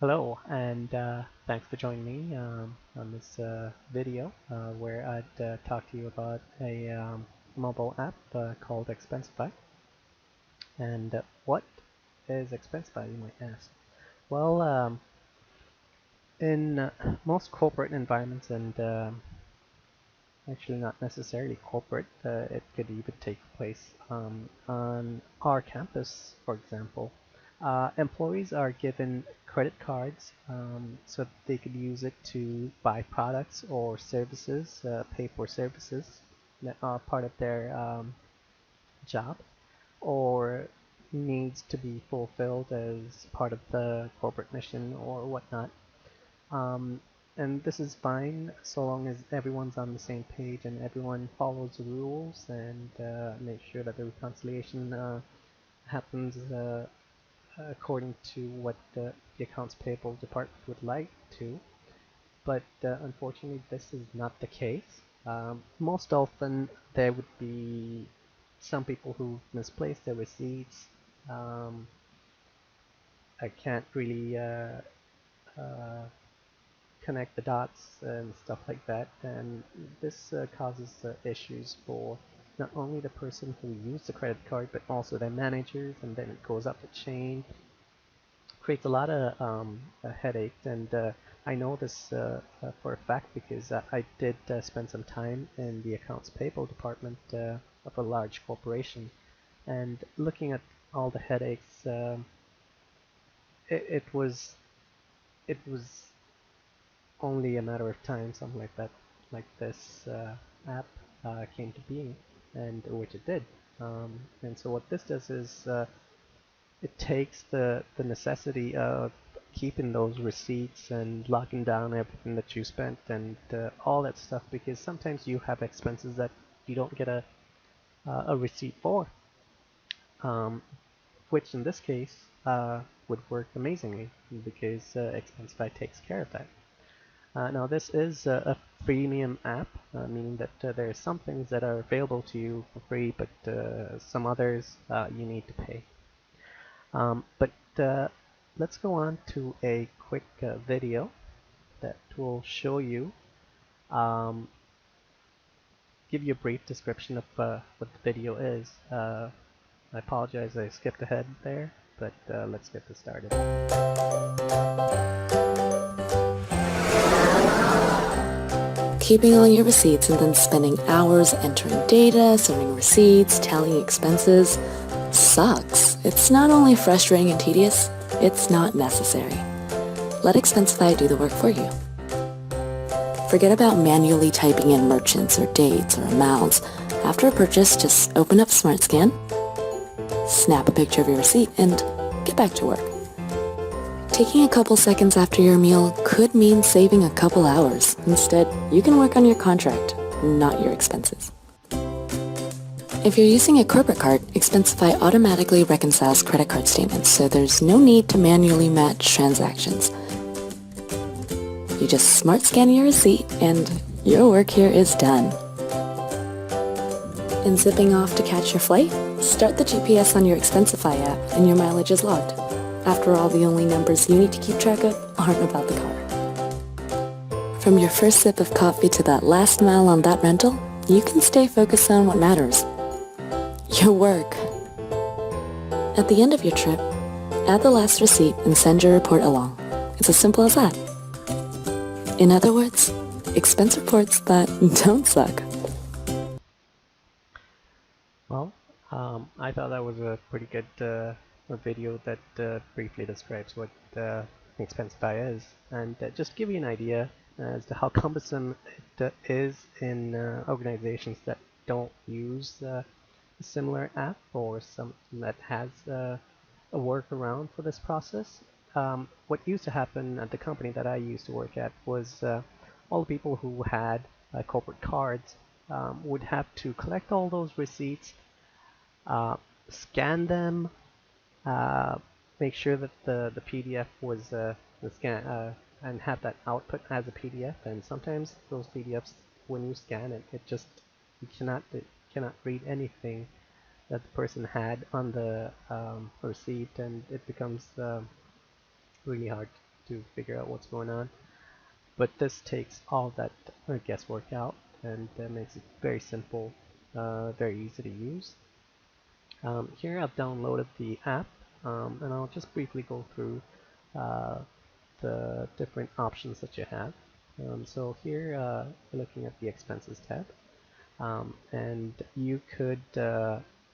Hello, and thanks for joining me on this video where I'd talk to you about a mobile app called Expensify. And what is Expensify, you might ask? Well, in most corporate environments, and actually not necessarily corporate, it could even take place on our campus, for example. Employees are given credit cards so that they could use it to buy products or services, pay for services that are part of their job or needs to be fulfilled as part of the corporate mission or whatnot. Um, and this is fine so long as everyone's on the same page and everyone follows the rules and make sure that the reconciliation happens according to what the accounts payable department would like to. But unfortunately, this is not the case. Most often, there would be some people who misplace their receipts. Um, I can't really uh, connect the dots and stuff like that, and this causes issues for not only the person who used the credit card but also their managers, and then it goes up the chain, creates a lot of headache. And I know this for a fact because I did spend some time in the accounts payable department of a large corporation, and looking at all the headaches, it was only a matter of time, something like that, like this app came to being, and which it did. And so what this does is it takes the necessity of keeping those receipts and locking down everything that you spent and all that stuff, because sometimes you have expenses that you don't get a receipt for, um, which in this case would work amazingly because Expensify takes care of that. Now this is a freemium app, meaning that there are some things that are available to you for free, but some others you need to pay. But let's go on to a quick video that will show you, um, give you a brief description of what the video is. I apologize, I skipped ahead there, but let's get this started. Keeping all your receipts and then spending hours entering data, sorting receipts, tallying expenses sucks. It's not only frustrating and tedious, it's not necessary. Let Expensify do the work for you. Forget about manually typing in merchants or dates or amounts. After a purchase, just open up SmartScan, snap a picture of your receipt, and get back to work. Taking a couple seconds after your meal could mean saving a couple hours. Instead, you can work on your contract, not your expenses. If you're using a corporate card, Expensify automatically reconciles credit card statements, so there's no need to manually match transactions. You just smart scan your receipt and your work here is done. And zipping off to catch your flight? Start the GPS on your Expensify app and your mileage is logged. After all, the only numbers you need to keep track of aren't about the car. From your first sip of coffee to that last mile on that rental, you can stay focused on what matters. Your work. At the end of your trip, add the last receipt and send your report along. It's as simple as that. In other words, expense reports that don't suck. Well, I thought that was a pretty good a video that briefly describes what Expensify is, and just to give you an idea as to how cumbersome it is in organizations that don't use a similar app or something that has a workaround for this process. What used to happen at the company that I used to work at was all the people who had corporate cards would have to collect all those receipts, uh, scan them, uh, make sure that the PDF was the scan and have that output as a PDF. And sometimes those PDFs, when you scan it, it just it cannot read anything that the person had on the receipt, and it becomes really hard to figure out what's going on. But this takes all that guesswork out and makes it very simple, very easy to use. Here I've downloaded the app, and I'll just briefly go through uh, the different options that you have. So here you're looking at the expenses tab, and you could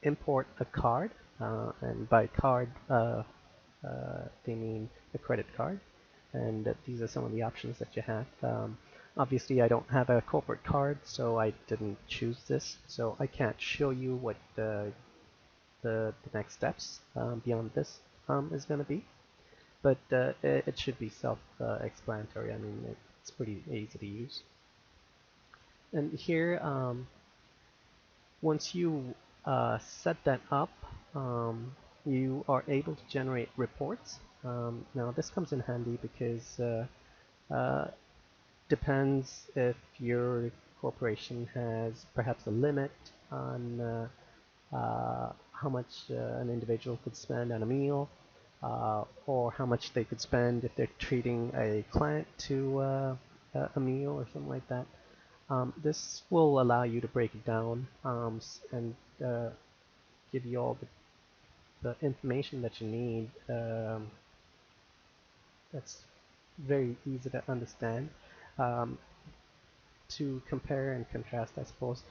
import a card, and by card they mean a credit card, and these are some of the options that you have. Obviously, I don't have a corporate card, so I didn't choose this, so I can't show you what the next steps beyond this is going to be. But it should be self-explanatory. I mean, it's pretty easy to use. And here, once you set that up, you are able to generate reports. Now, this comes in handy because uh, depends if your corporation has perhaps a limit on how much an individual could spend on a meal, or how much they could spend if they're treating a client to a meal or something like that. This will allow you to break it down and give you all the information that you need. That's very easy to understand. Um, to compare and contrast, I suppose,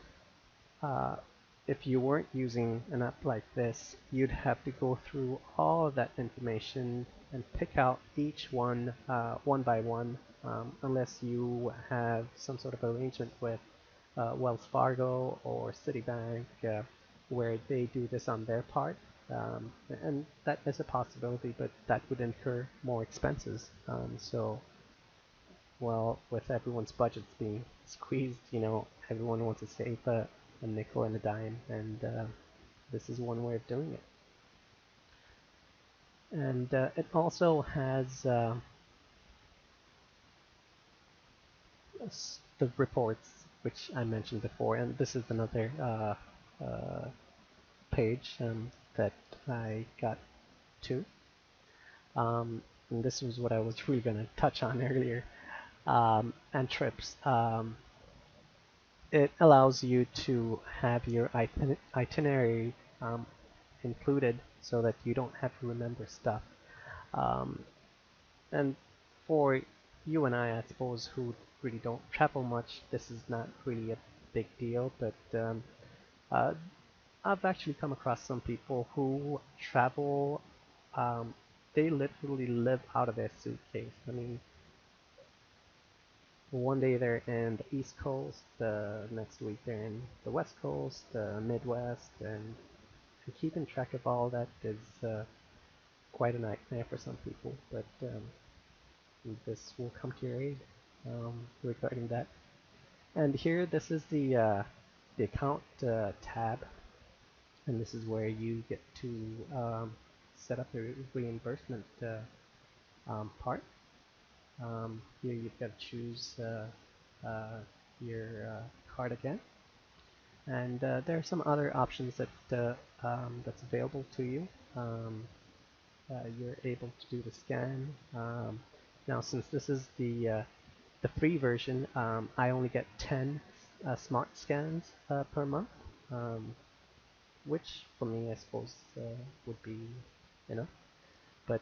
uh, if you weren't using an app like this, you'd have to go through all of that information and pick out each one one by one, unless you have some sort of arrangement with Wells Fargo or Citibank, where they do this on their part. And that is a possibility, but that would incur more expenses. So, well, with everyone's budgets being squeezed, everyone wants to save a nickel and a dime, and this is one way of doing it. And it also has the reports, which I mentioned before, and this is another page that I got to. And this was what I was really going to touch on earlier. And trips. It allows you to have your itinerary included so that you don't have to remember stuff. Um, and for you and I suppose, who really don't travel much, this is not really a big deal. But uh, I've actually come across some people who travel. Um, they literally live out of their suitcase. I mean, one day they're in the East Coast, the next week they're in the West Coast, the Midwest, and keeping track of all that is quite a nightmare for some people. But this will come to your aid regarding that. And here, this is the account tab, and this is where you get to set up the reimbursement part. Here you've got to choose your card again, and there are some other options that's available to you. You're able to do the scan. Now, since this is the free version, I only get 10 smart scans per month, which for me, I suppose, would be enough. But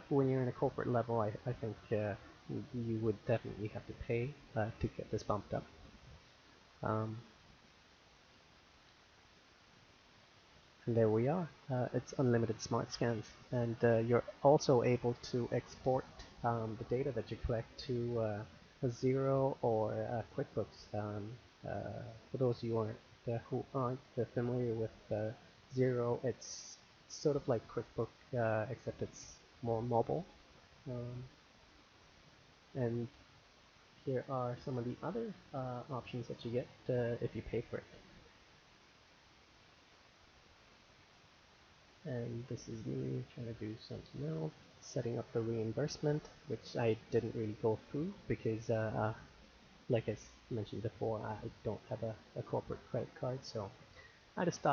when you're in a corporate level, I think you would definitely have to pay to get this bumped up. Um, and there we are. It's unlimited smart scans, and you're also able to export the data that you collect to a Xero or QuickBooks. For those of you who aren't familiar with Xero, it's sort of like QuickBook, except it's more mobile. Um, and here are some of the other options that you get if you pay for it. And this is me trying to do something else, setting up the reimbursement, which I didn't really go through because, like I mentioned before, I don't have a corporate credit card, so I just stopped